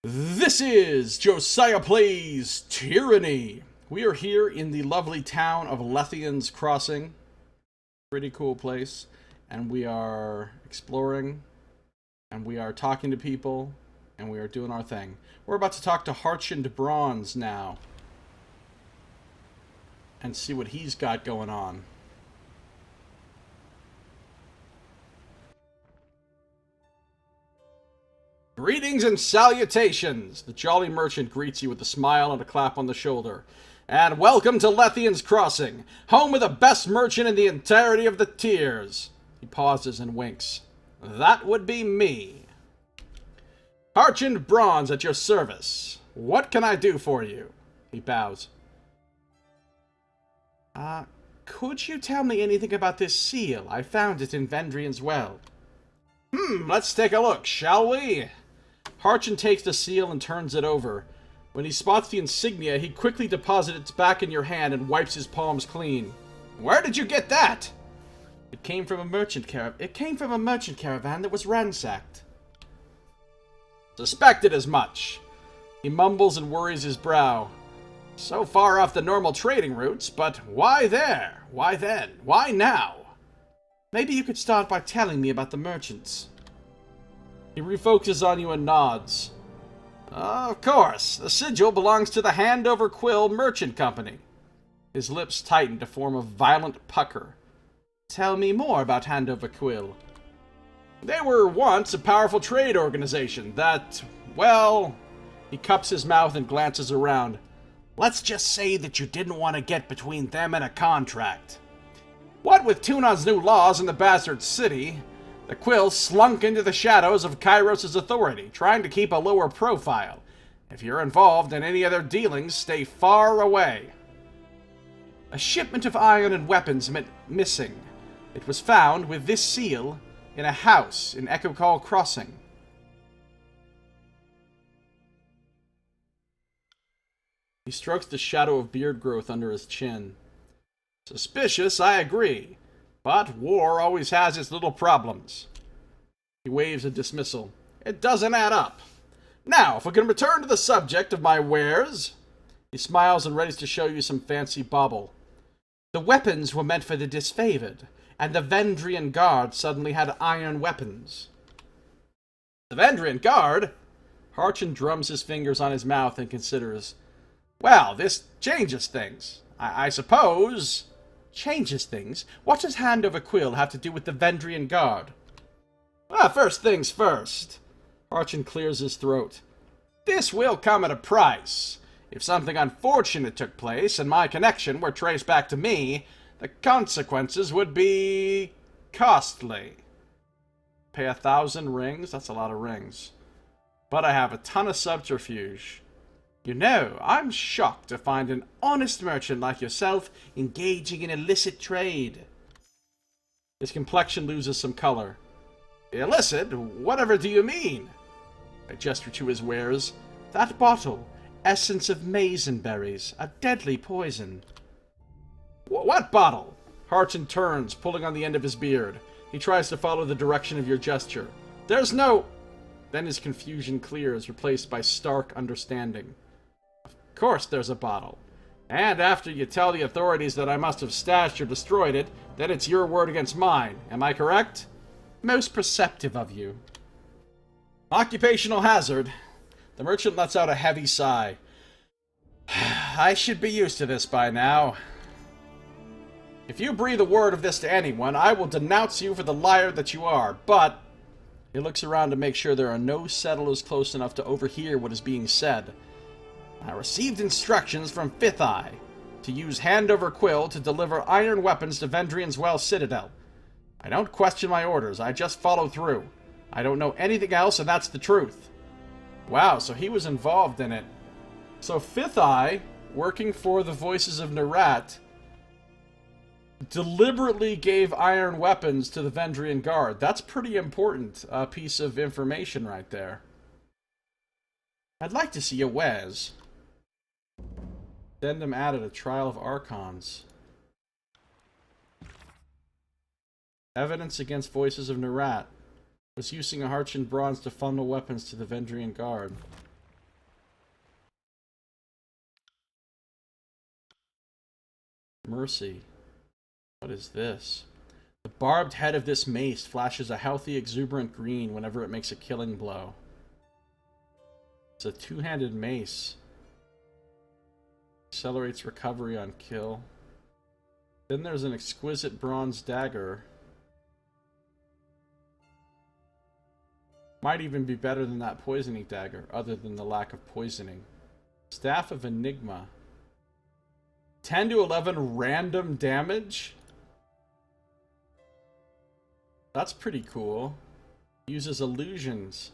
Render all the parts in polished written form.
This is Josiah Plays Tyranny. We are here in the lovely town of Lethian's Crossing. Pretty cool place. And we are exploring. And we are talking to people. And we are doing our thing. We're about to talk to Icewind Dale now. And see what he's got going on. Greetings and salutations! The jolly merchant greets you with a smile and a clap on the shoulder. And welcome to Lethian's Crossing, home of the best merchant in the entirety of the tiers. He pauses and winks. That would be me. Icewind Dale at your service. What can I do for you? He bows. Could you tell me anything about this seal? I found it in Vendrian's Well. Let's take a look, shall we? Icewind takes the seal and turns it over. When he spots the insignia, he quickly deposits it back in your hand and wipes his palms clean. Where did you get that? It came from a merchant caravan that was ransacked. Suspected as much. He mumbles and worries his brow. So far off the normal trading routes, but why there? Why then? Why now? Maybe you could start by telling me about the merchants. He refocuses on you and nods. Of course, the sigil belongs to the Hand-Over Quill Merchant Company. His lips tighten to form a violent pucker. Tell me more about Hand-Over Quill. They were once a powerful trade organization that, well... He cups his mouth and glances around. Let's just say that you didn't want to get between them and a contract. What with Tunon's new laws in the Bastard City, the Quill slunk into the shadows of Kairos' authority, trying to keep a lower profile. If you're involved in any other dealings, stay far away. A shipment of iron and weapons went missing. It was found with this seal in a house in Echo Call Crossing. He strokes the shadow of beard growth under his chin. Suspicious, I agree. But war always has its little problems. He waves a dismissal. It doesn't add up. Now, if we can return to the subject of my wares... He smiles and readies to show you some fancy bauble. The weapons were meant for the disfavored, and the Vendrian Guard suddenly had iron weapons. The Vendrian Guard? Icewind drums his fingers on his mouth and considers. Well, this changes things. I suppose... Changes things? What does Hand-Over Quill have to do with the Vendrian Guard? First things first. Icewind clears his throat. This will come at a price. If something unfortunate took place and my connection were traced back to me, the consequences would be... costly. Pay 1,000 rings? That's a lot of rings. But I have a ton of subterfuge. You know, I'm shocked to find an honest merchant like yourself engaging in illicit trade. His complexion loses some color. Illicit? Whatever do you mean? I gesture to his wares. That bottle, essence of maizenberries, a deadly poison. What bottle? Icewind turns, pulling on the end of his beard. He tries to follow the direction of your gesture. There's no... Then his confusion clears, replaced by stark understanding. Of course there's a bottle. And after you tell the authorities that I must have stashed or destroyed it, then it's your word against mine. Am I correct? Most perceptive of you. Occupational hazard. The merchant lets out a heavy sigh. I should be used to this by now. If you breathe a word of this to anyone, I will denounce you for the liar that you are, but... He looks around to make sure there are no settlers close enough to overhear what is being said. I received instructions from Fifth Eye to use Hand-Over Quill to deliver iron weapons to Vendrian's Well Citadel. I don't question my orders, I just follow through. I don't know anything else, and that's the truth. Wow, so he was involved in it. So Fifth Eye, working for the Voices of Nerat, deliberately gave iron weapons to the Vendrian Guard. That's pretty important piece of information right there. I'd like to see your wares. Addendum added a trial of Archons. Evidence against Voices of Nerat was using a Icewind Dale to funnel weapons to the Vendrian Guard. Mercy. What is this? The barbed head of this mace flashes a healthy, exuberant green whenever it makes a killing blow. It's a two-handed mace. Accelerates recovery on kill. Then there's an exquisite bronze dagger. Might even be better than that poisoning dagger, other than the lack of poisoning. Staff of Enigma. 10 to 11 random damage? That's pretty cool. Uses illusions.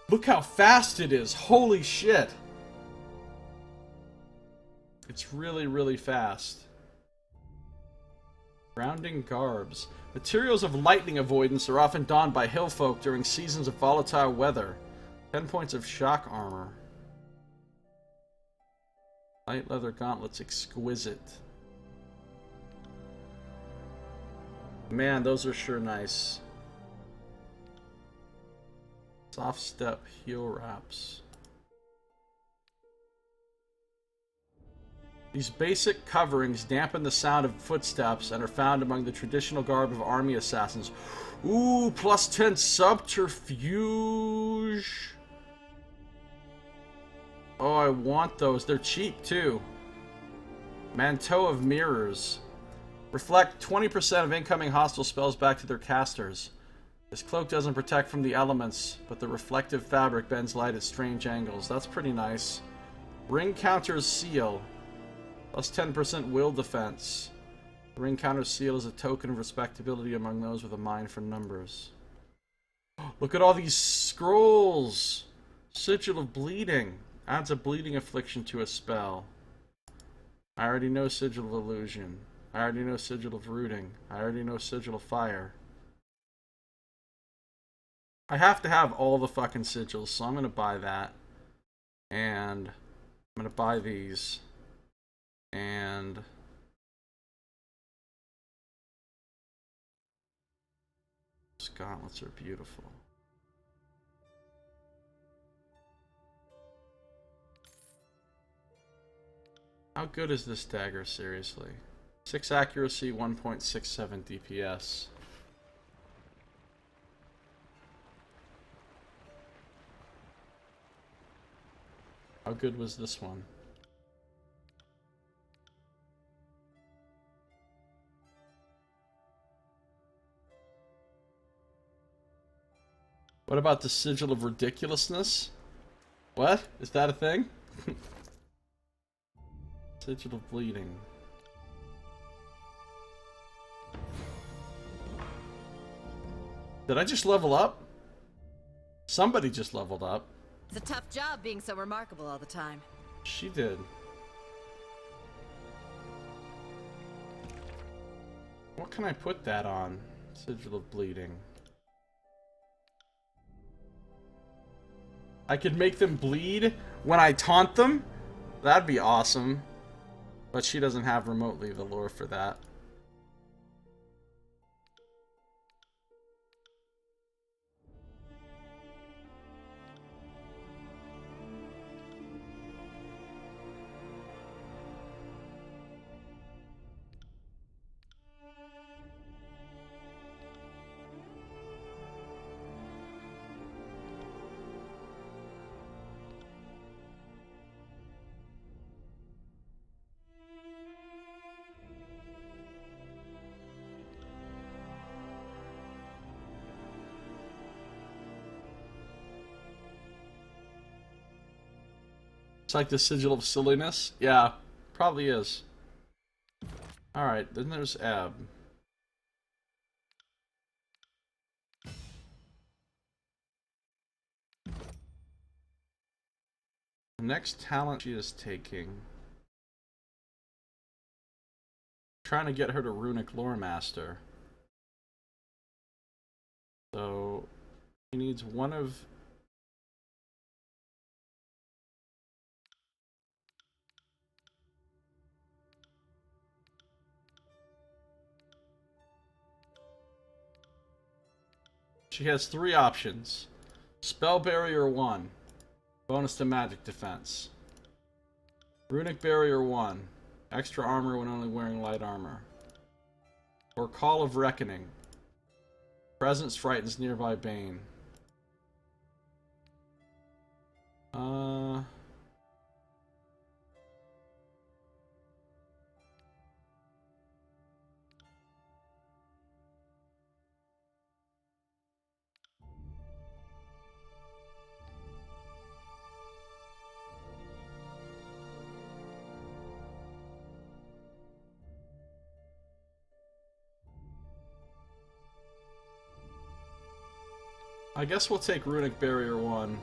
Look how fast it is. Holy shit. It's really, really fast. Grounding garbs. Materials of lightning avoidance are often donned by hillfolk during seasons of volatile weather. 10 points of shock armor. Light leather gauntlets, exquisite. Man, those are sure nice. Soft step heel wraps. These basic coverings dampen the sound of footsteps and are found among the traditional garb of army assassins. Ooh, plus 10 subterfuge. Oh, I want those. They're cheap, too. Manteau of Mirrors. Reflect 20% of incoming hostile spells back to their casters. This cloak doesn't protect from the elements, but the reflective fabric bends light at strange angles. That's pretty nice. Ring Counter's Seal. Plus 10% will defense. The Ring Counter's Seal is a token of respectability among those with a mind for numbers. Look at all these scrolls! Sigil of Bleeding. Adds a bleeding affliction to a spell. I already know Sigil of Illusion. I already know Sigil of Rooting. I already know Sigil of Fire. I have to have all the fucking sigils, so I'm gonna buy that. And I'm gonna buy these. And these gauntlets are beautiful. How good is this dagger, seriously? 6 accuracy, 1.67 DPS. How good was this one? What about the Sigil of Ridiculousness? What? Is that a thing? Sigil of Bleeding. Did I just level up? Somebody just leveled up. It's a tough job being so remarkable all the time. She did. What can I put that on? Sigil of Bleeding. I could make them bleed when I taunt them? That'd be awesome. But she doesn't have remotely the lore for that. It's like the Sigil of Silliness? Yeah, probably is. Alright, then there's Ebb. The next talent she is taking. Trying to get her to Runic Lore Master. So, she needs one of... She has 3 options. Spell Barrier 1. Bonus to magic defense. Runic Barrier 1. Extra armor when only wearing light armor. Or Call of Reckoning. Presence frightens nearby Bane. I guess we'll take Runic Barrier 1.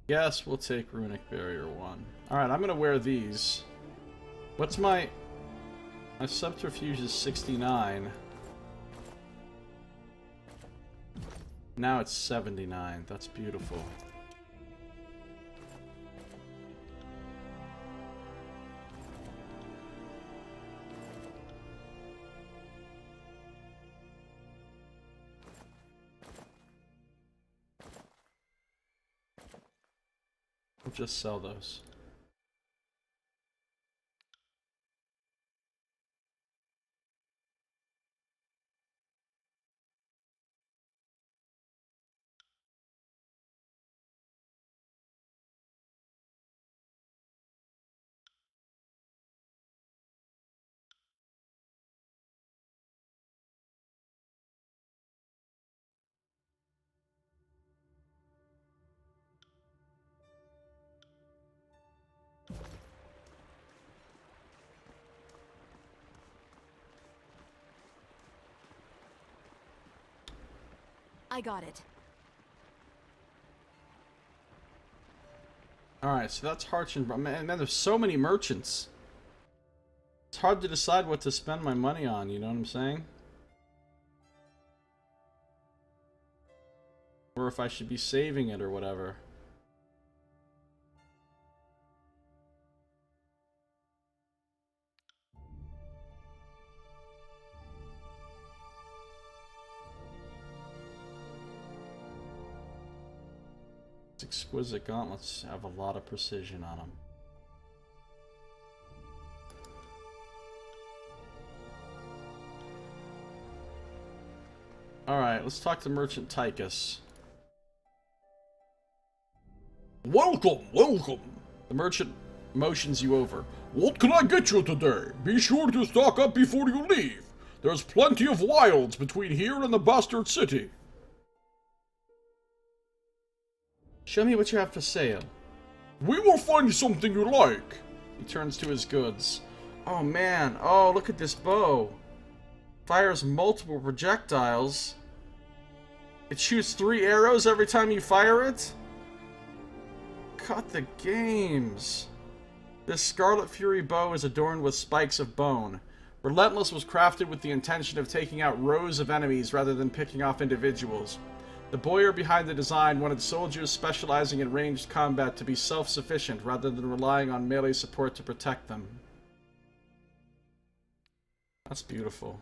Yes, we'll take Runic Barrier 1. Alright, I'm gonna wear these. What's my... My subterfuge is 69. Now it's 79. That's beautiful. We'll just sell those. I got it. Alright, so that's Harchin. Man, there's so many merchants. It's hard to decide what to spend my money on, you know what I'm saying? Or if I should be saving it or whatever. Exquisite gauntlets have a lot of precision on them. Alright, let's talk to Merchant Tychus. Welcome, welcome. The merchant motions you over. What can I get you today? Be sure to stock up before you leave. There's plenty of wilds between here and the Bastard City. Show me what you have for sale. We will find something you like. He turns to his goods. Oh man, oh look at this bow. Fires multiple projectiles. It shoots 3 arrows every time you fire it? Cut the games. This Scarlet Fury bow is adorned with spikes of bone. Relentless was crafted with the intention of taking out rows of enemies rather than picking off individuals. The boyer behind the design wanted soldiers specializing in ranged combat to be self-sufficient rather than relying on melee support to protect them. That's beautiful.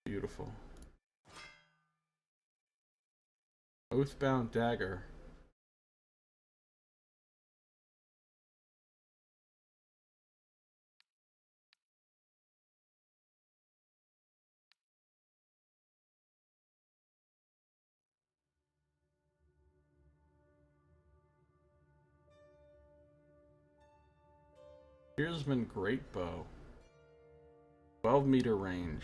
Beautiful. Oathbound dagger. Spearsman Great Bow. 12-meter range.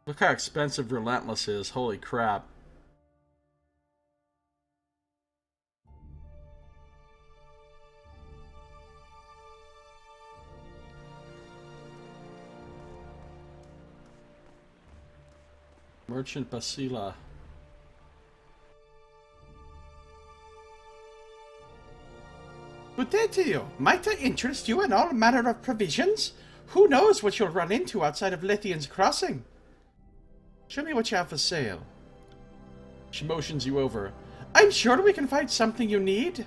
Look how expensive Relentless is. Holy crap. Merchant Basila. Good day to you. Might I interest you in all manner of provisions? Who knows what you'll run into outside of Lithian's Crossing? Show me what you have for sale. She motions you over. I'm sure we can find something you need.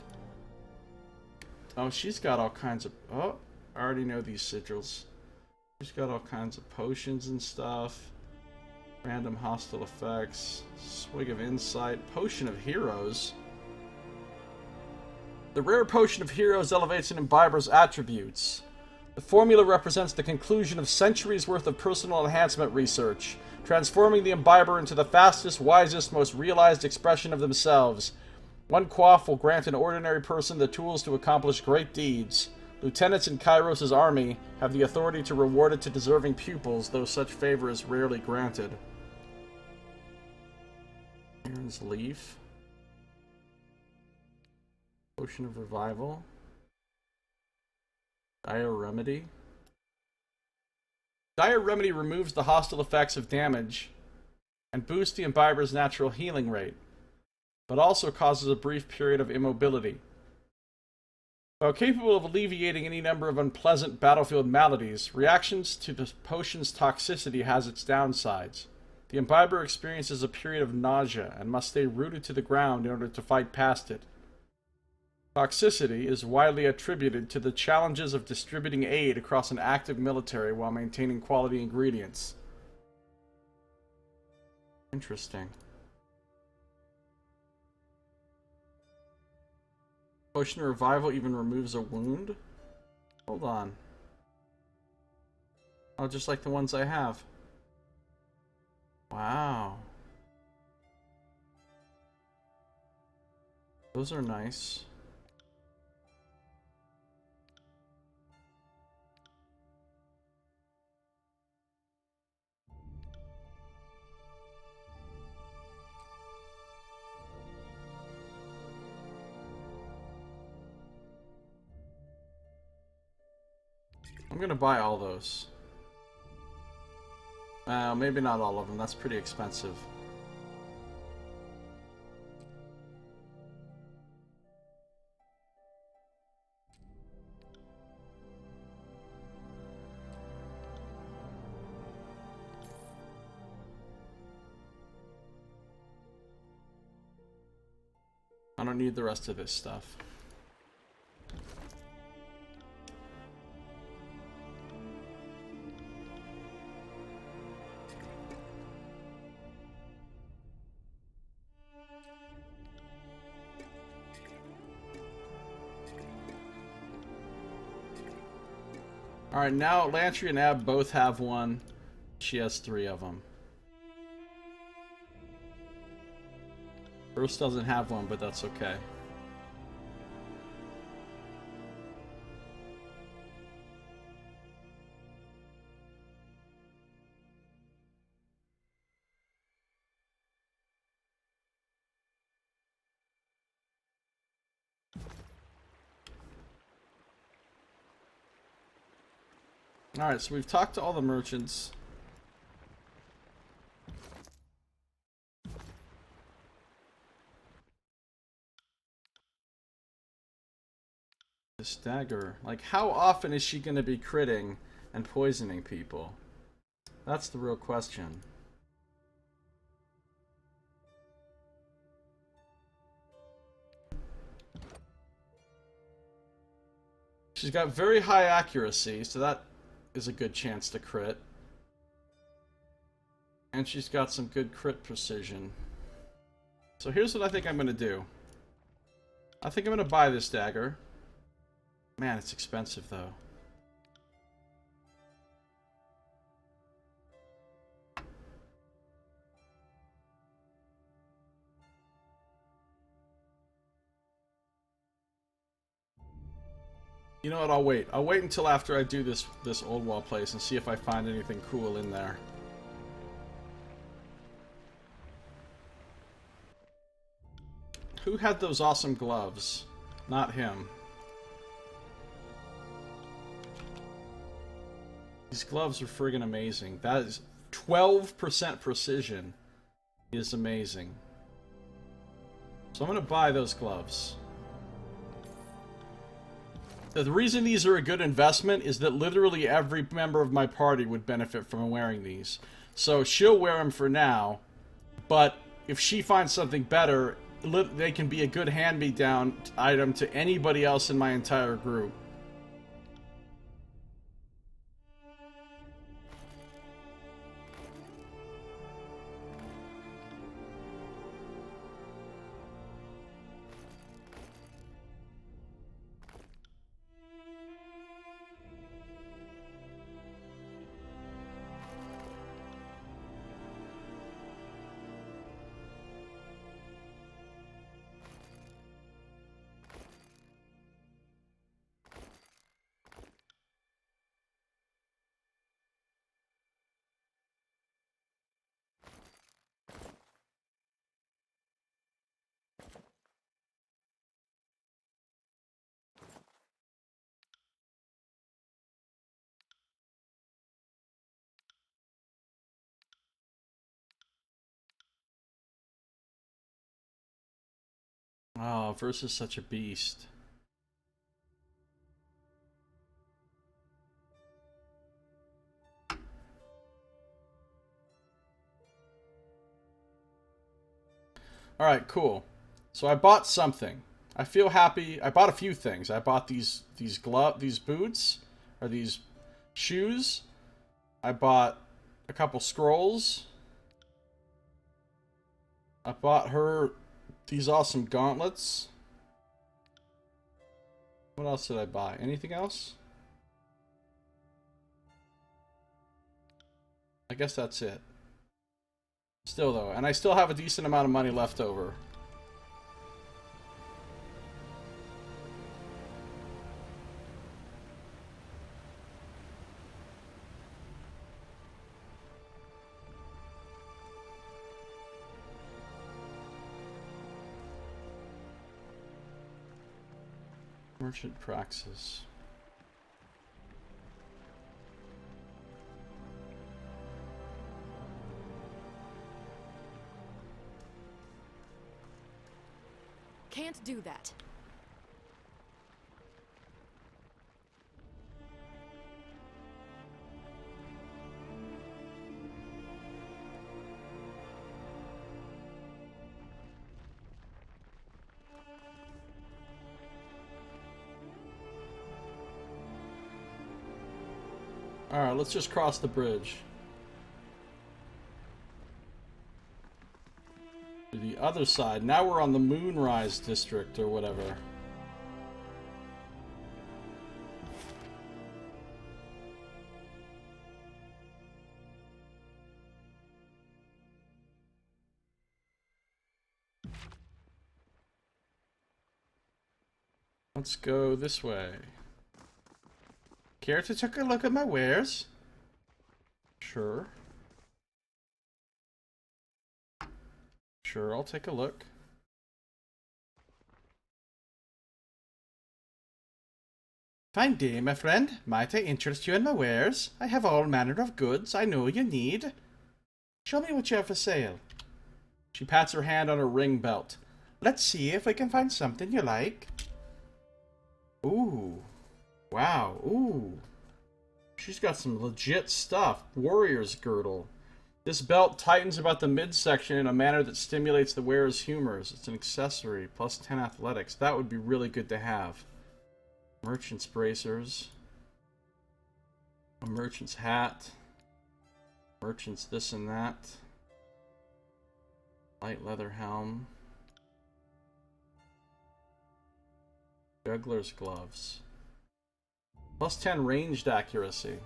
Oh, she's got all kinds of... Oh, I already know these sigils. She's got all kinds of potions and stuff. Random hostile effects. Swig of Insight. Potion of Heroes. The rare Potion of Heroes elevates an imbiber's attributes. The formula represents the conclusion of centuries worth of personal enhancement research, transforming the imbiber into the fastest, wisest, most realized expression of themselves. One quaff will grant an ordinary person the tools to accomplish great deeds. Lieutenants in Kairos' army have the authority to reward it to deserving pupils, though such favor is rarely granted. Aaron's Leaf. Potion of Revival. Dire Remedy. Dire Remedy removes the hostile effects of damage and boosts the imbiber's natural healing rate, but also causes a brief period of immobility. While capable of alleviating any number of unpleasant battlefield maladies, reactions to the potion's toxicity has its downsides. The imbiber experiences a period of nausea and must stay rooted to the ground in order to fight past it. Toxicity is widely attributed to the challenges of distributing aid across an active military while maintaining quality ingredients. Interesting. Potion of Revival even removes a wound? Hold on. Oh, just like the ones I have. Wow. Those are nice. I'm gonna buy all those. Maybe not all of them. That's pretty expensive. I don't need the rest of this stuff. Alright, now Lantry and Ab both have one. She has 3 of them. Bruce doesn't have one, but that's okay. Alright, so we've talked to all the merchants. This dagger. Like, how often is she going to be critting and poisoning people? That's the real question. She's got very high accuracy, so that is a good chance to crit. And she's got some good crit precision. So here's what I think I'm going to do. I think I'm going to buy this dagger. Man, it's expensive though. You know what, I'll wait. I'll wait until after I do this old wall place and see if I find anything cool in there. Who had those awesome gloves? Not him. These gloves are friggin' amazing. That is 12% precision is amazing. So I'm gonna buy those gloves. The reason these are a good investment is that literally every member of my party would benefit from wearing these. So she'll wear them for now, but if she finds something better, they can be a good hand-me-down item to anybody else in my entire group. Oh, versus such a beast. Alright, cool. So I bought something. I feel happy. I bought a few things. I bought these boots, or these shoes. I bought a couple scrolls. I bought her these awesome gauntlets. What else did I buy? Anything else? I guess that's it. Still though, and I still have a decent amount of money left over. Merchant Praxis. Can't do that. Alright, let's just cross the bridge. To the other side. Now we're on the Moonrise District or whatever. Let's go this way. Care to take a look at my wares? Sure. Sure, I'll take a look. Fine day, my friend. Might I interest you in my wares? I have all manner of goods I know you need. Show me what you have for sale. She pats her hand on her ring belt. Let's see if we can find something you like. Ooh. Wow. Ooh. She's got some legit stuff. Warrior's girdle. This belt tightens about the midsection in a manner that stimulates the wearer's humors. It's an accessory. Plus 10 athletics. That would be really good to have. Merchant's bracers. A merchant's hat. Merchant's this and that. Light leather helm. Juggler's gloves. Plus 10 ranged accuracy.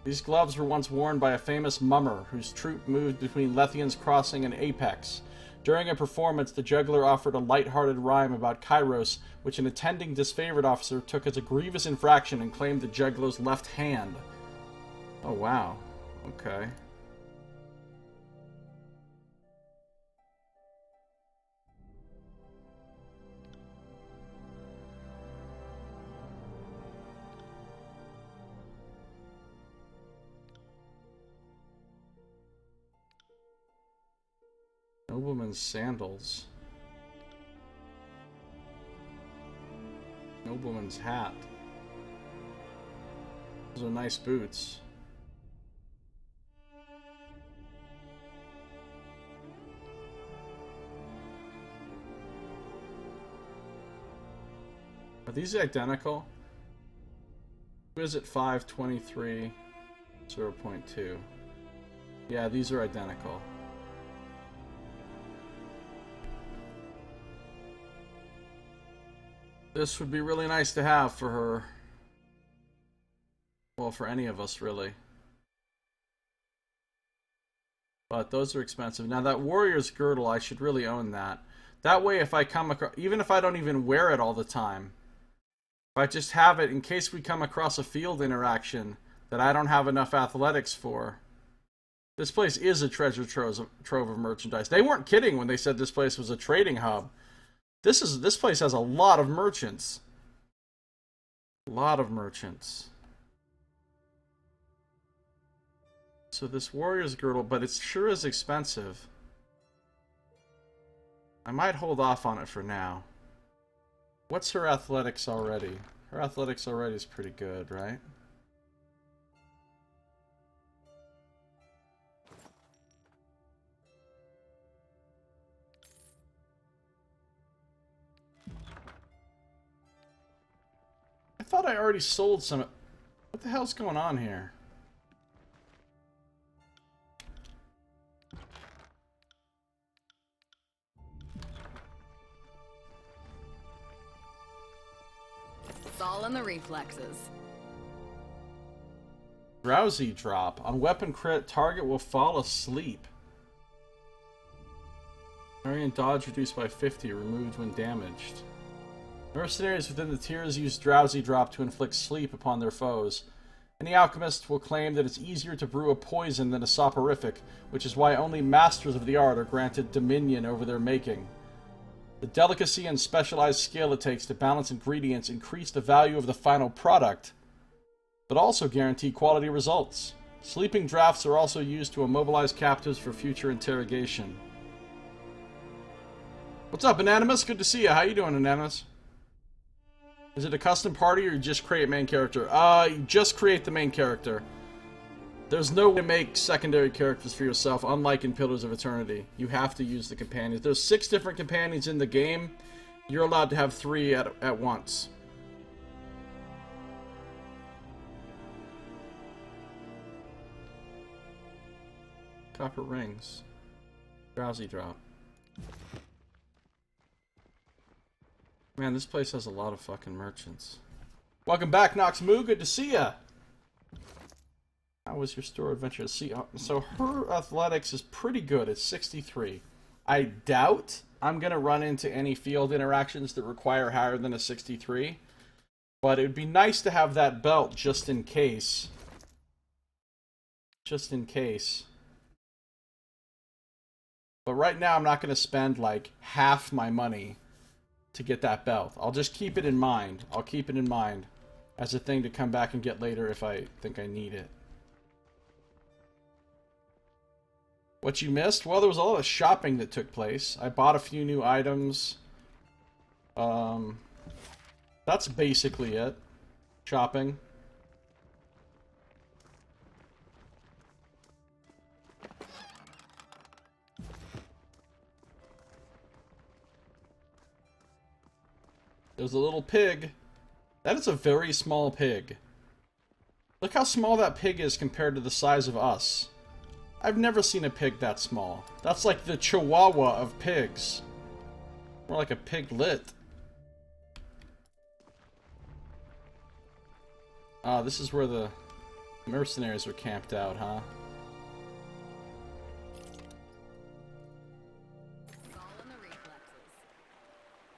These gloves were once worn by a famous mummer whose troop moved between Lethian's Crossing and Apex. During a performance, the juggler offered a light-hearted rhyme about Kairos, which an attending disfavored officer took as a grievous infraction and claimed the juggler's left hand. Oh, wow. Okay. Nobleman's sandals. Nobleman's hat. Those are nice boots. Are these identical? Visit 523 0.2. Yeah, these are identical. This would be really nice to have for her. Well, for any of us, really. But those are expensive. Now, that warrior's girdle, I should really own that. That way, if I come across, even if I don't even wear it all the time, if I just have it in case we come across a field interaction that I don't have enough athletics for. This place is a treasure trove of merchandise. They weren't kidding when they said this place was a trading hub. This place has a lot of merchants. A lot of merchants. So this warrior's girdle, but it sure is expensive. I might hold off on it for now. What's her athletics already? Her athletics already is pretty good, right? I thought I already sold some. What the hell's going on here? It's all in the reflexes. Drowsy drop. On weapon crit, target will fall asleep. Parry and dodge reduced by 50, removed when damaged. Mercenaries within the tiers use Drowsy Drop to inflict sleep upon their foes. Any alchemist will claim that it's easier to brew a poison than a soporific, which is why only masters of the art are granted dominion over their making. The delicacy and specialized skill it takes to balance ingredients increase the value of the final product, but also guarantee quality results. Sleeping drafts are also used to immobilize captives for future interrogation. What's up, Anonymous? Good to see you. How you doing, Anonymous? Is it a custom party or you just create main character? You just create the main character. There's no way to make secondary characters for yourself, unlike in Pillars of Eternity. You have to use the companions. There's 6 different companions in the game. You're allowed to have 3 at once. Copper rings. Drowsy drop. Man, this place has a lot of fucking merchants. Welcome back, Nox Moo. Good to see ya. How was your store adventure? See, so her athletics is pretty good. It's 63. I doubt I'm gonna run into any field interactions that require higher than a 63. But it would be nice to have that belt just in case. Just in case. But right now, I'm not gonna spend like half my money to get that belt. I'll just keep it in mind. I'll keep it in mind as a thing to come back and get later if I think I need it. What you missed? Well, there was a lot of shopping that took place. I bought a few new items. That's basically it. Shopping. There's a little pig. That is a very small pig. Look how small that pig is compared to the size of us. I've never seen a pig that small. That's like the Chihuahua of pigs. More like a piglet. Ah, this is where the mercenaries are camped out, huh?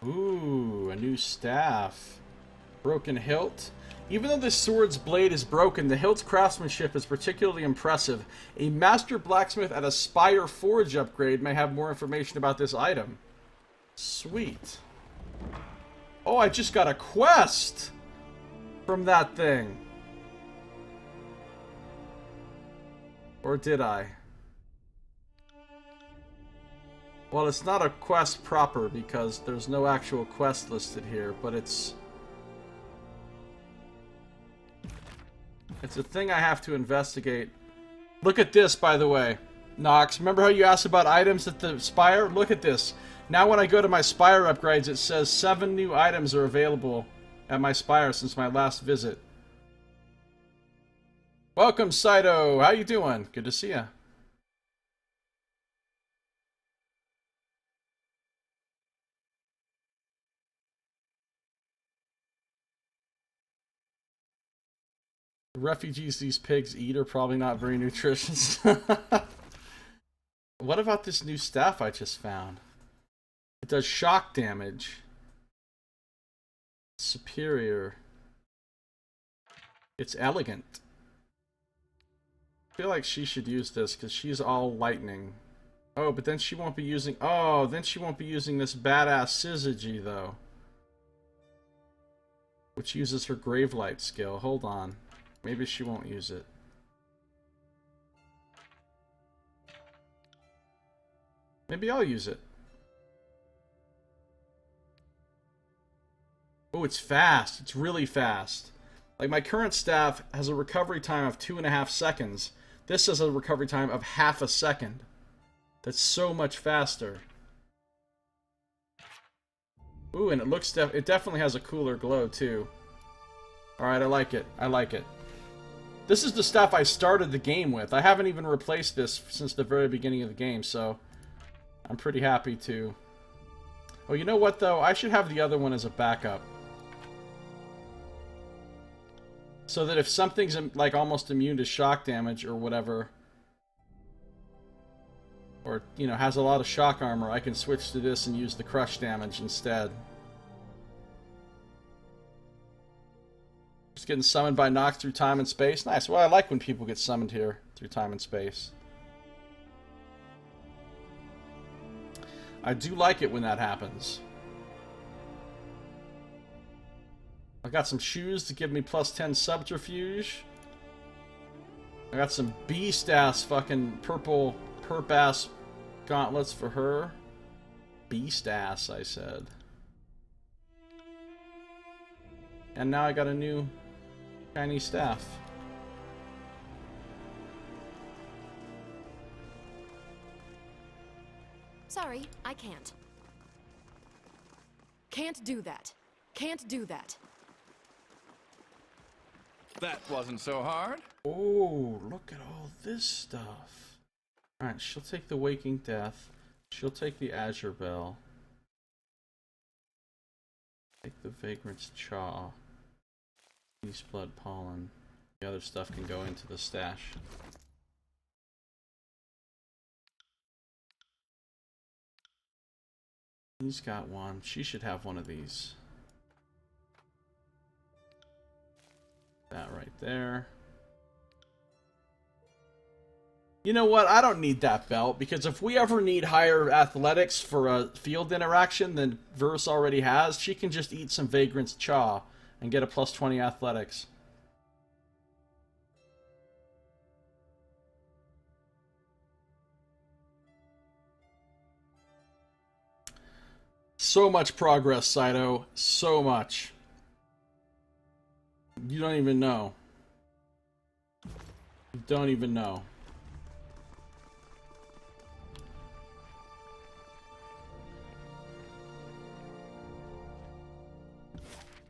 Ooh, a new staff. Broken hilt. Even though this sword's blade is broken, the hilt's craftsmanship is particularly impressive. A master blacksmith at a Spire Forge upgrade may have more information about this item. Sweet. Oh, I just got a quest from that thing. Or did I? Well, it's not a quest proper because there's no actual quest listed here, but it's a thing I have to investigate. Look at this, by the way, Nox. Remember how you asked about items at the Spire? Look at this. Now when I go to my Spire upgrades, it says 7 new items are available at my Spire since my last visit. Welcome, Saito. How you doing? Good to see ya. The refugees these pigs eat are probably not very nutritious. What about this new staff I just found? It does shock damage. Superior. It's elegant. I feel like she should use this because she's all lightning. Oh, but then she won't be using... Oh, then she won't be using this badass Syzygy, though. Which uses her Gravelight skill. Hold on. Maybe she won't use it. Maybe I'll use it. Oh, it's fast. It's really fast. Like, my current staff has a recovery time of 2.5 seconds. This has a recovery time of half a second. That's so much faster. Ooh, and it looks it definitely has a cooler glow, too. Alright, I like it. I like it. This is the stuff I started the game with. I haven't even replaced this since the very beginning of the game, so I'm pretty happy to... Oh, you know what, though? I should have the other one as a backup. So that if something's, like, almost immune to shock damage or whatever, or, you know, has a lot of shock armor, I can switch to this and use the crush damage instead. Just getting summoned by Nox through time and space. Nice. Well, I like when people get summoned here through time and space. I do like it when that happens. I got some shoes to give me +10 subterfuge. I got some beast-ass fucking purple perp-ass gauntlets for her. Beast-ass, I said. And now I got a new shiny staff. Sorry, I can't. Can't do that. Can't do that. That wasn't so hard. Oh, look at all this stuff. Alright, she'll take the Waking Death. She'll take the Azure Bell. Take the Vagrant's Chaw. Beast Blood Pollen. The other stuff can go into the stash. He's got one. She should have one of these. That right there. You know what? I don't need that belt, because if we ever need higher athletics for a field interaction than Verse already has, she can just eat some Vagrant's Chaw and get a +20 athletics. So much progress, Saito. So much. You don't even know. You don't even know.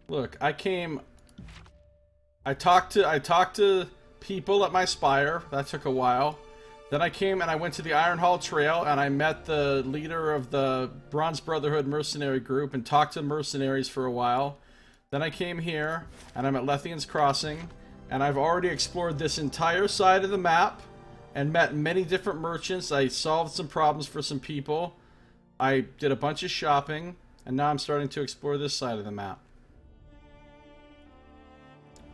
Look, I talked to people at my Spire. That took a while. Then I came and I went to the Iron Hall Trail and I met the leader of the Bronze Brotherhood mercenary group and talked to mercenaries for a while. Then I came here and I'm at Lethian's Crossing and I've already explored this entire side of the map and met many different merchants. I solved some problems for some people. I did a bunch of shopping and now I'm starting to explore this side of the map.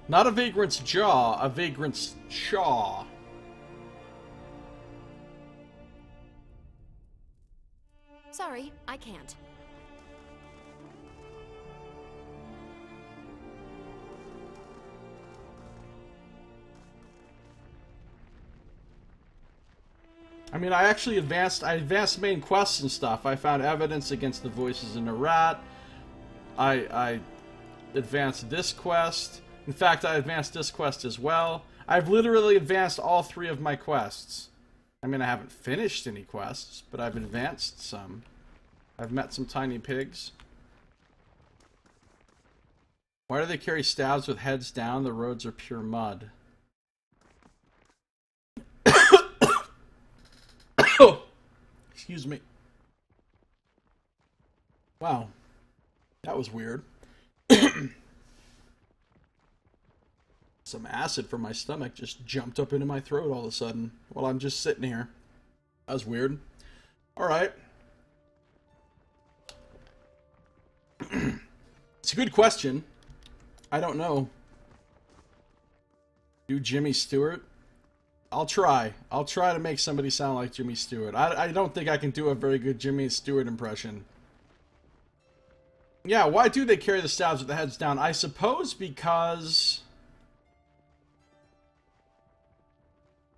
Not a Vagrant's Jaw, a Vagrant's Chaw. Sorry, I can't. I mean, I advanced main quests and stuff. I found evidence against the voices in the rat. I advanced this quest. In fact, I advanced this quest as well. I've literally advanced all 3 of my quests. I mean, I haven't finished any quests, but I've advanced some. I've met some tiny pigs. Why do they carry staves with heads down? The roads are pure mud. Excuse me. Wow. That was weird. Some acid from my stomach just jumped up into my throat all of a sudden while I'm just sitting here. That was weird. Alright. It's a good question. I don't know. Do Jimmy Stewart? I'll try. I'll try to make somebody sound like Jimmy Stewart. I don't think I can do a very good Jimmy Stewart impression. Yeah, why do they carry the staves with the heads down? I suppose because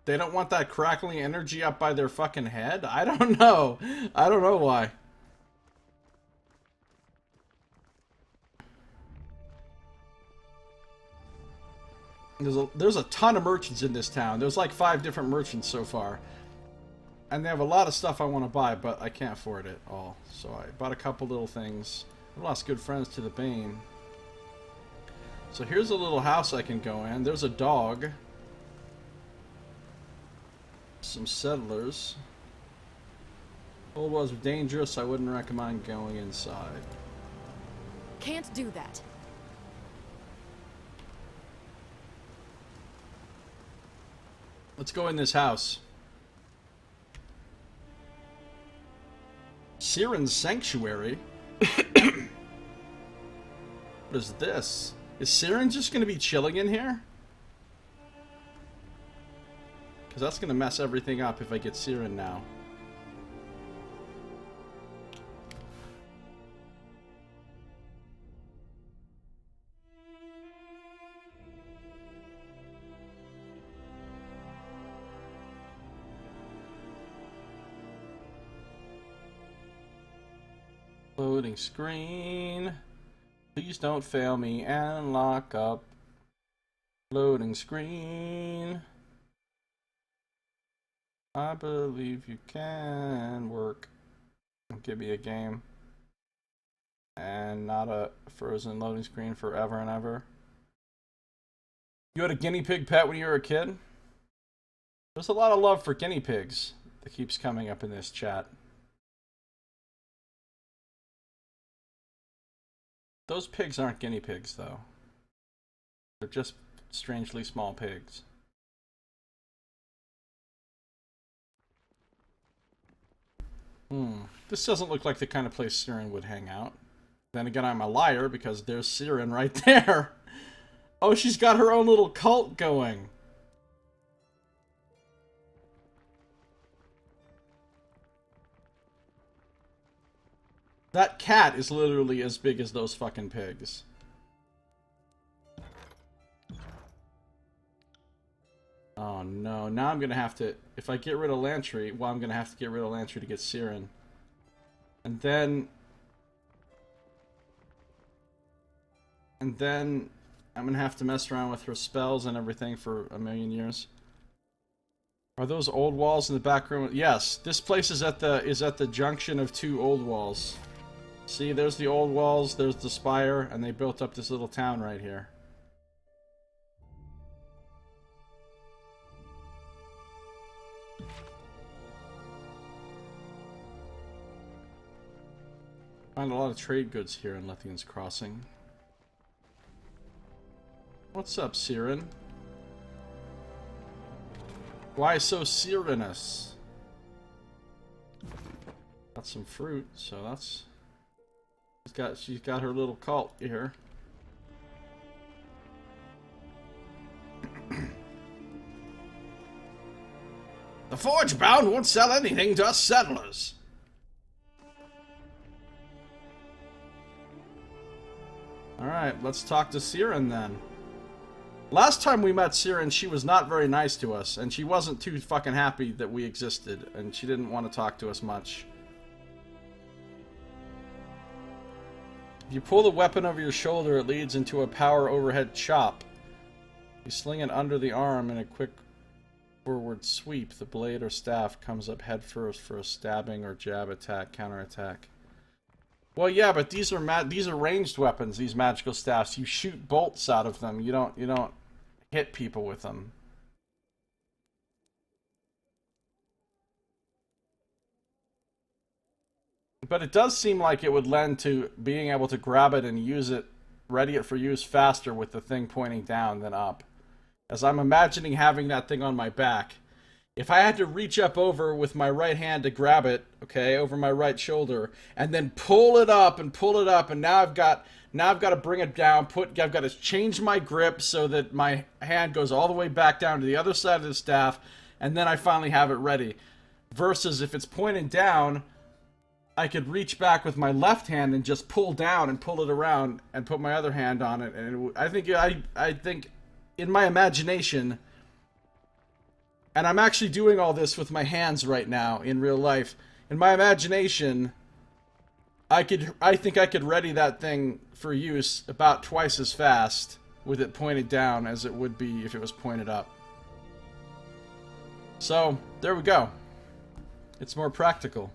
they don't want that crackling energy up by their fucking head? I don't know. I don't know why. There's a ton of merchants in this town. There's like 5 different merchants so far. And they have a lot of stuff I want to buy, but I can't afford it all. So I bought a couple little things. I lost good friends to the Bane. So here's a little house I can go in. There's a dog. Some settlers. Old walls are dangerous. I wouldn't recommend going inside. Can't do that. Let's go in this house. Siren's Sanctuary? What is this? Is Siren just going to be chilling in here? Because that's going to mess everything up if I get Siren now. Loading screen. Please don't fail me and lock up. Loading screen. I believe you can work. Give me a game. And not a frozen loading screen forever and ever. You had a guinea pig pet when you were a kid? There's a lot of love for guinea pigs that keeps coming up in this chat. Those pigs aren't guinea pigs, though. They're just strangely small pigs. This doesn't look like the kind of place Siren would hang out. Then again, I'm a liar because there's Siren right there. Oh, she's got her own little cult going. That cat is literally as big as those fucking pigs. Oh no, now I'm gonna have to, if I get rid of Lantry, well, I'm gonna have to get rid of Lantry to get Siren. And then I'm gonna have to mess around with her spells and everything for a million years. Are those old walls in the back room? Yes, this place is at the junction of 2 old walls. See, there's the old walls, there's the spire, and they built up this little town right here. Find a lot of trade goods here in Lethian's Crossing. What's up, Siren? Why so Sirenous? Got some fruit, so that's... She's got her little cult here. The Forge-bound won't sell anything to us settlers. Alright, let's talk to Siren then. Last time we met Siren, she was not very nice to us, and she wasn't too fucking happy that we existed, and she didn't want to talk to us much. If you pull the weapon over your shoulder, it leads into a power overhead chop. You sling it under the arm in a quick forward sweep. The blade or staff comes up head first for a stabbing or jab attack, counterattack. Well, yeah, but these are ranged weapons. These magical staffs, you shoot bolts out of them. You don't hit people with them. But it does seem like it would lend to being able to grab it and use it, ready it for use faster with the thing pointing down than up. As I'm imagining having that thing on my back, if I had to reach up over with my right hand to grab it, okay, over my right shoulder, and then pull it up, and now I've got to bring it down, I've got to change my grip so that my hand goes all the way back down to the other side of the staff, and then I finally have it ready. Versus if it's pointed down, I could reach back with my left hand and just pull down and pull it around and put my other hand on it. And I think in my imagination, and I'm actually doing all this with my hands right now in real life. In my imagination, I think I could ready that thing for use about twice as fast with it pointed down as it would be if it was pointed up. So, there we go. It's more practical.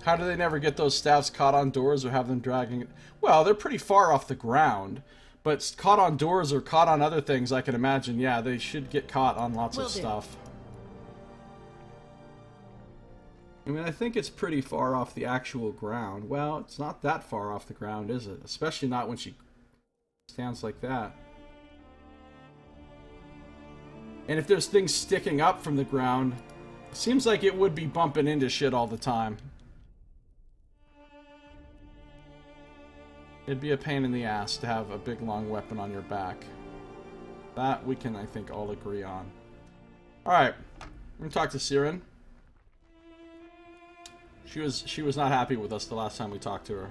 How do they never get those staffs caught on doors or have them dragging it? Well, they're pretty far off the ground, but caught on doors or caught on other things, I can imagine, yeah, they should get caught on lots of stuff. I mean, I think it's pretty far off the actual ground. Well, it's not that far off the ground, is it? Especially not when she stands like that. And if there's things sticking up from the ground, it seems like it would be bumping into shit all the time. It'd be a pain in the ass to have a big long weapon on your back. That we can, I think, all agree on. Alright, we're gonna talk to Siren. She was not happy with us the last time we talked to her.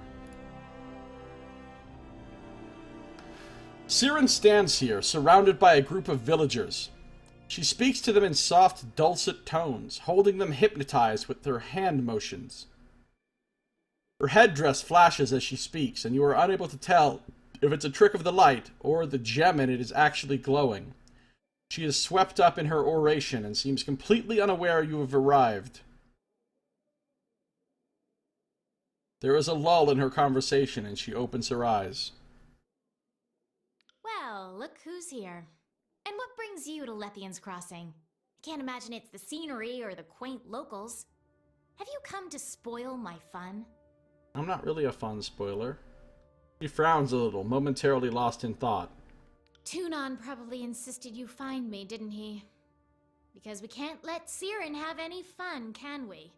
Siren stands here, surrounded by a group of villagers. She speaks to them in soft, dulcet tones, holding them hypnotized with her hand motions. Her headdress flashes as she speaks, and you are unable to tell if it's a trick of the light or the gem in it is actually glowing. She is swept up in her oration and seems completely unaware you have arrived. There is a lull in her conversation, and she opens her eyes. Well, look who's here. And what brings you to Lethian's Crossing? I can't imagine it's the scenery or the quaint locals. Have you come to spoil my fun? I'm not really a fun spoiler. She frowns a little, momentarily lost in thought. Tunon probably insisted you find me, didn't he? Because we can't let Siren have any fun, can we?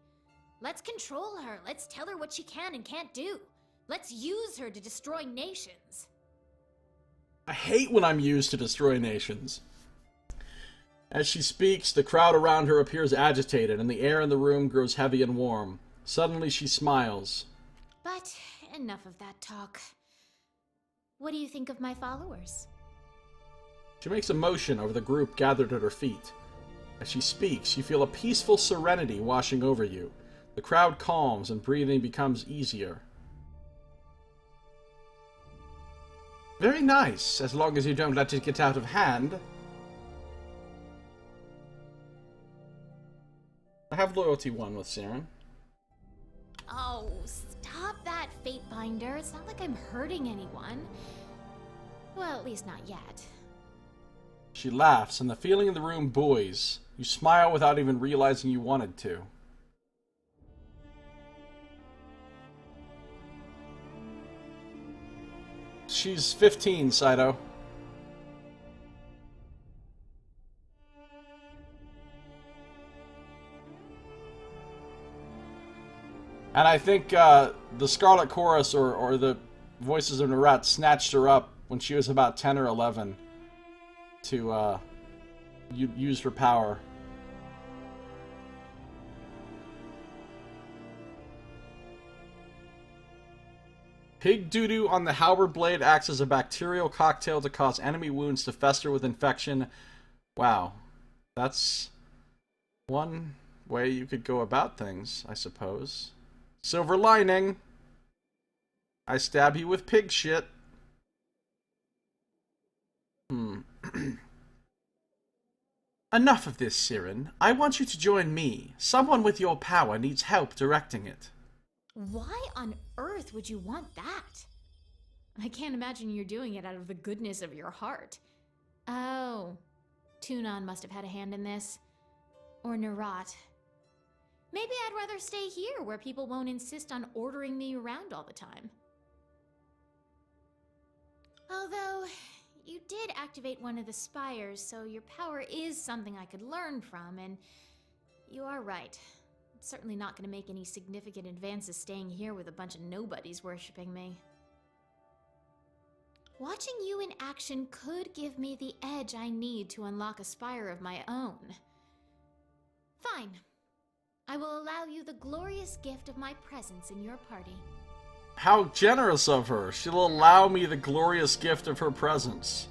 Let's control her. Let's tell her what she can and can't do. Let's use her to destroy nations. I hate when I'm used to destroy nations. As she speaks, the crowd around her appears agitated, and the air in the room grows heavy and warm. Suddenly she smiles. But enough of that talk. What do you think of my followers? She makes a motion over the group gathered at her feet. As she speaks, you feel a peaceful serenity washing over you. The crowd calms and breathing becomes easier. Very nice, as long as you don't let it get out of hand. I have loyalty 1 with Siren. Oh, stop that, Fate Binder. It's not like I'm hurting anyone. Well, at least not yet. She laughs, and the feeling in the room buoys. You smile without even realizing you wanted to. She's 15, Saito. And I think the Scarlet Chorus or the Voices of Nerat snatched her up when she was about 10 or 11 to use her power. Pig doo-doo on the halberd blade acts as a bacterial cocktail to cause enemy wounds to fester with infection. Wow. That's one way you could go about things, I suppose. Silver lining. I stab you with pig shit. Enough of this, Siren. I want you to join me. Someone with your power needs help directing it. Why on earth would you want that? I can't imagine you're doing it out of the goodness of your heart. Oh, Tunon must have had a hand in this. Or Narat. Maybe I'd rather stay here where people won't insist on ordering me around all the time. Although, you did activate one of the spires, so your power is something I could learn from, and you are right. I'm certainly not going to make any significant advances staying here with a bunch of nobodies worshipping me. Watching you in action could give me the edge I need to unlock a spire of my own. Fine. I will allow you the glorious gift of my presence in your party. How generous of her. She'll allow me the glorious gift of her presence.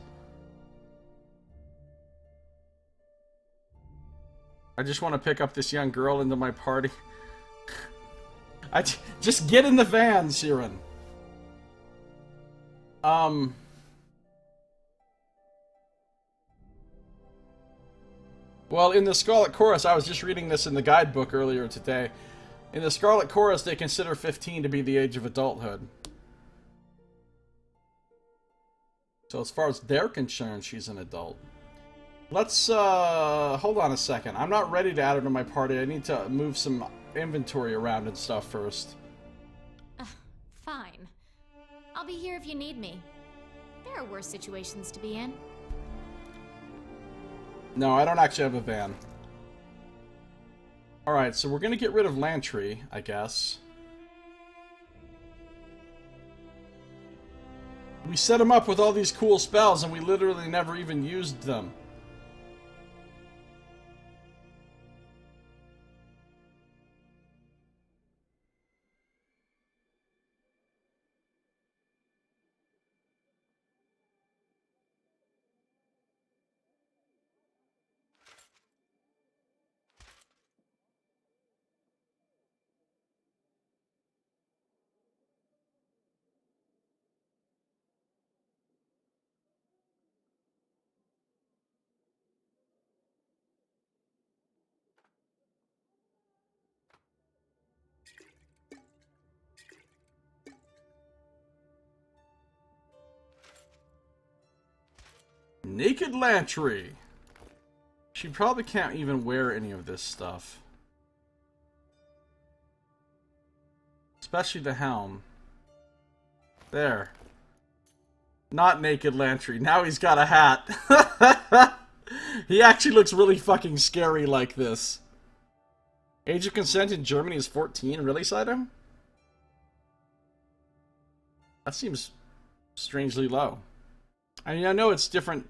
I just want to pick up this young girl into my party. Just get in the van, Siren. Well, in the Scarlet Chorus, I was just reading this in the guidebook earlier today. In the Scarlet Chorus, they consider 15 to be the age of adulthood. So as far as they're concerned, she's an adult. Let's, hold on a second. I'm not ready to add her to my party. I need to move some inventory around and stuff first. Fine. I'll be here if you need me. There are worse situations to be in. No, I don't actually have a van. Alright, so we're gonna get rid of Lantry, I guess. We set him up with all these cool spells and we literally never even used them. Naked Lantry. She probably can't even wear any of this stuff. Especially the helm. There. Not Naked Lantry. Now he's got a hat. He actually looks really fucking scary like this. Age of consent in Germany is 14. Really, Saito? That seems strangely low. I mean, I know it's different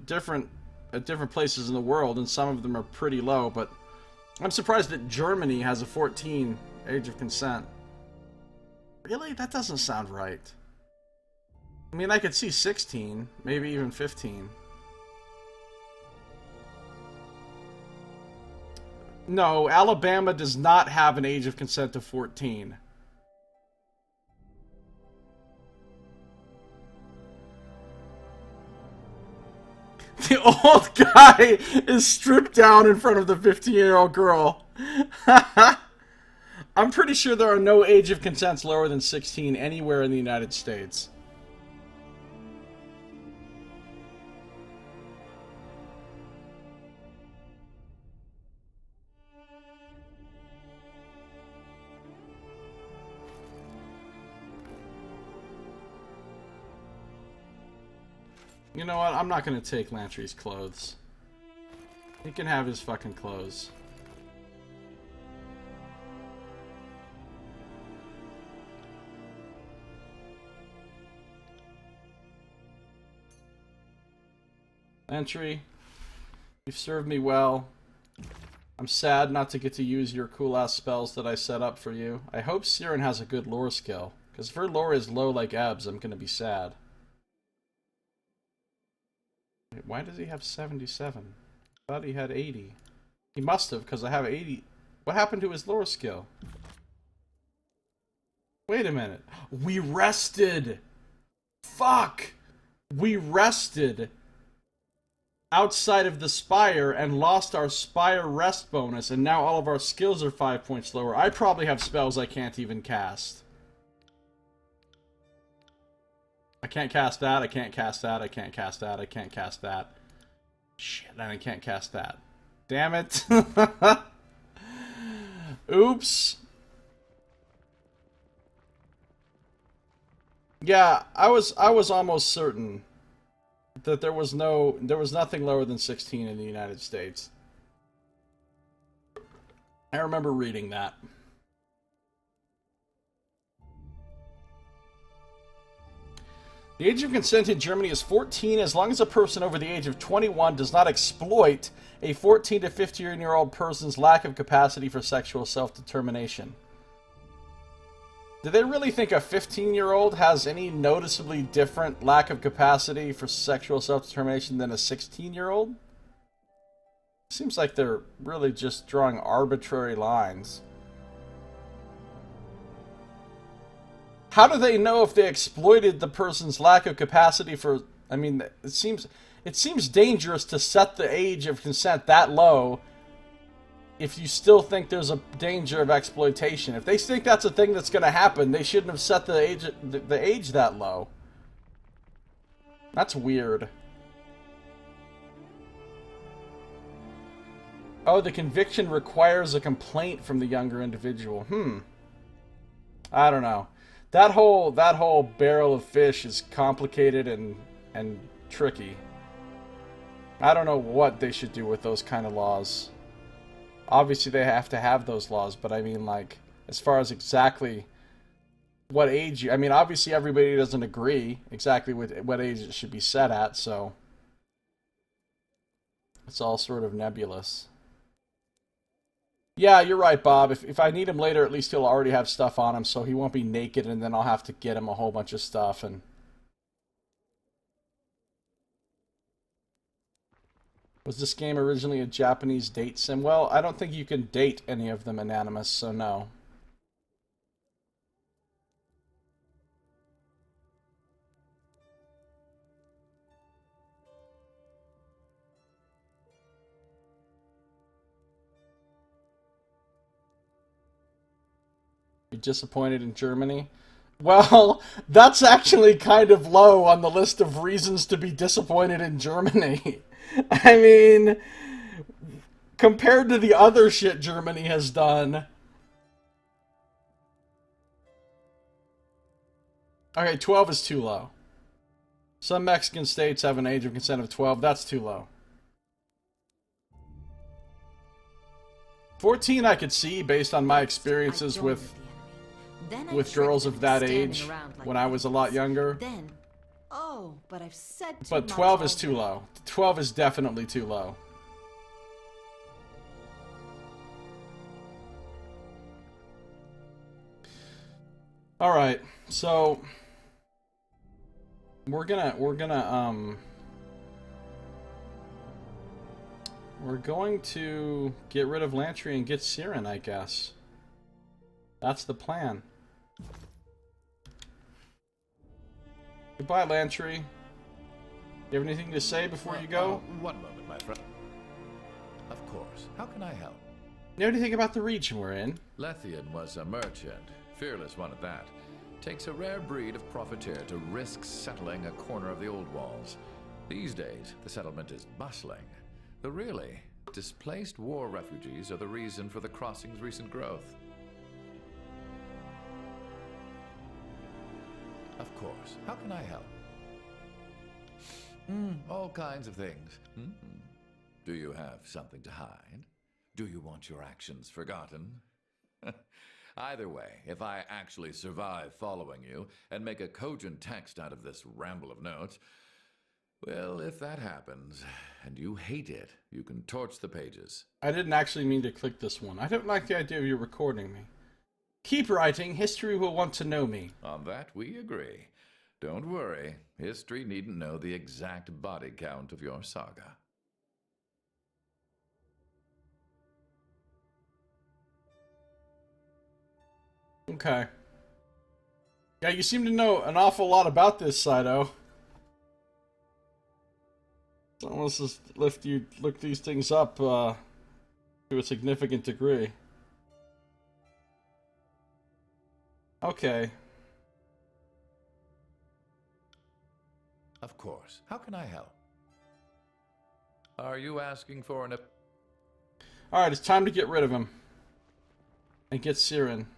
at different places in the world, and some of them are pretty low, but I'm surprised that Germany has a 14 age of consent. Really? That doesn't sound right. I mean, I could see 16, maybe even 15. No, Alabama does not have an age of consent of 14. The old guy is stripped down in front of the 15-year-old girl. I'm pretty sure there are no age of consents lower than 16 anywhere in the United States. You know what? I'm not gonna take Lantry's clothes. He can have his fucking clothes. Lantry, you've served me well. I'm sad not to get to use your cool-ass spells that I set up for you. I hope Siren has a good lore skill, Because if her lore is low like Eb's, I'm going to be sad. Wait, why does he have 77? I thought he had 80. He must have, because I have 80. What happened to his lore skill? Wait a minute. We rested! Fuck! We rested outside of the Spire and lost our Spire rest bonus, and now all of our skills are 5 points lower. I probably have spells I can't even cast. I can't cast that, I can't cast that, I can't cast that, I can't cast that. Shit, and I can't cast that. Damn it. Oops. Yeah, I was almost certain that there was nothing lower than 16 in the United States. I remember reading that. The age of consent in Germany is 14 as long as a person over the age of 21 does not exploit a 14 to 15-year-old person's lack of capacity for sexual self-determination. Do they really think a 15-year-old has any noticeably different lack of capacity for sexual self-determination than a 16-year-old? Seems like they're really just drawing arbitrary lines. How do they know if they exploited the person's lack of capacity for... I mean, it seems dangerous to set the age of consent that low if you still think there's a danger of exploitation. If they think that's a thing that's going to happen, they shouldn't have set the age that low. That's weird. Oh, the conviction requires a complaint from the younger individual. I don't know. That whole barrel of fish is complicated and tricky. I don't know what they should do with those kind of laws. Obviously, they have to have those laws, but I mean, like, as far as exactly what age you... I mean, obviously, everybody doesn't agree exactly with what age it should be set at, so... It's all sort of nebulous. Yeah, you're right, Bob. If I need him later, at least he'll already have stuff on him, so he won't be naked, and then I'll have to get him a whole bunch of stuff, and... Was this game originally a Japanese date sim? Well, I don't think you can date any of them anonymous, so no. You're disappointed in Germany? Well, that's actually kind of low on the list of reasons to be disappointed in Germany. I mean, compared to the other shit Germany has done. Okay, 12 is too low. Some Mexican states have an age of consent of 12. That's too low. 14 I could see based on my experiences with girls of that age when I was a lot younger. Then, oh, but I've said too But much 12 is too already. low. 12 is definitely too low. All right, so we're going to get rid of Lantry and get Siren, I guess. That's the plan. Goodbye, Lantry. You have anything to say before you go? One moment, my friend. Of course. How can I help? Know anything about the region we're in? Lethian was a merchant, fearless one at that. Takes a rare breed of profiteer to risk settling a corner of the old walls. These days, the settlement is bustling. Though really, displaced war refugees are the reason for the crossing's recent growth. Of course. How can I help? All kinds of things. Do you have something to hide? Do you want your actions forgotten? Either way, if I actually survive following you and make a cogent text out of this ramble of notes, well, if that happens, and you hate it, you can torch the pages. I didn't actually mean to click this one. I don't like the idea of you recording me. Keep writing. History will want to know me. On that, we agree. Don't worry. History needn't know the exact body count of your saga. Okay. Yeah, you seem to know an awful lot about this, Saito. So let's just look these things up to a significant degree. Okay. Of course. How can I help? Are you asking for an... Alright, it's time to get rid of him. And get Siren.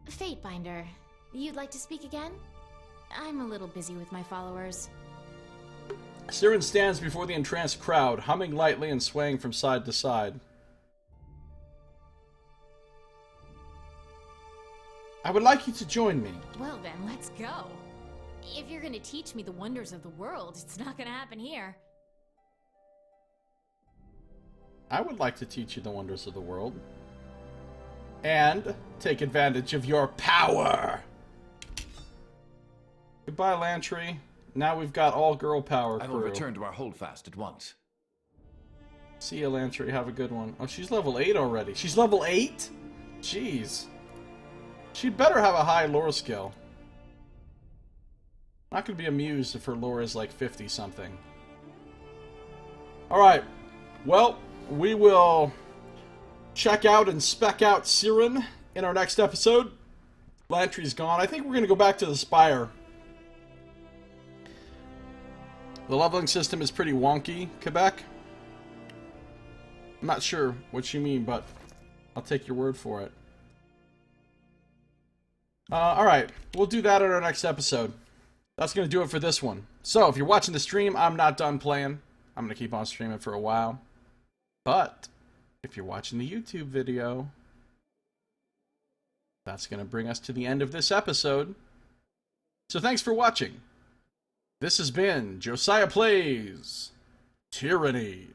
Fatebinder, you'd like to speak again? I'm a little busy with my followers. Siren stands before the entranced crowd, humming lightly and swaying from side to side. I would like you to join me. Well then, let's go. If you're gonna teach me the wonders of the world, it's not gonna happen here. I would like to teach you the wonders of the world. And take advantage of your power. Goodbye, Lantry. Now we've got all girl power crew. I will return to our holdfast at once. See ya, Lantry. Have a good one. Oh, she's level 8 already. She's level 8? Jeez. She'd better have a high lore skill. Not gonna be amused if her lore is like 50-something. Alright. Well, we will check out and spec out Siren in our next episode. Lantry's gone. I think we're gonna go back to the Spire. The leveling system is pretty wonky, Quebec. I'm not sure what you mean, but I'll take your word for it. Alright, we'll do that in our next episode. That's going to do it for this one. So, if you're watching the stream, I'm not done playing. I'm going to keep on streaming for a while. But, if you're watching the YouTube video, that's going to bring us to the end of this episode. So, thanks for watching. This has been Josiah Plays Tyranny.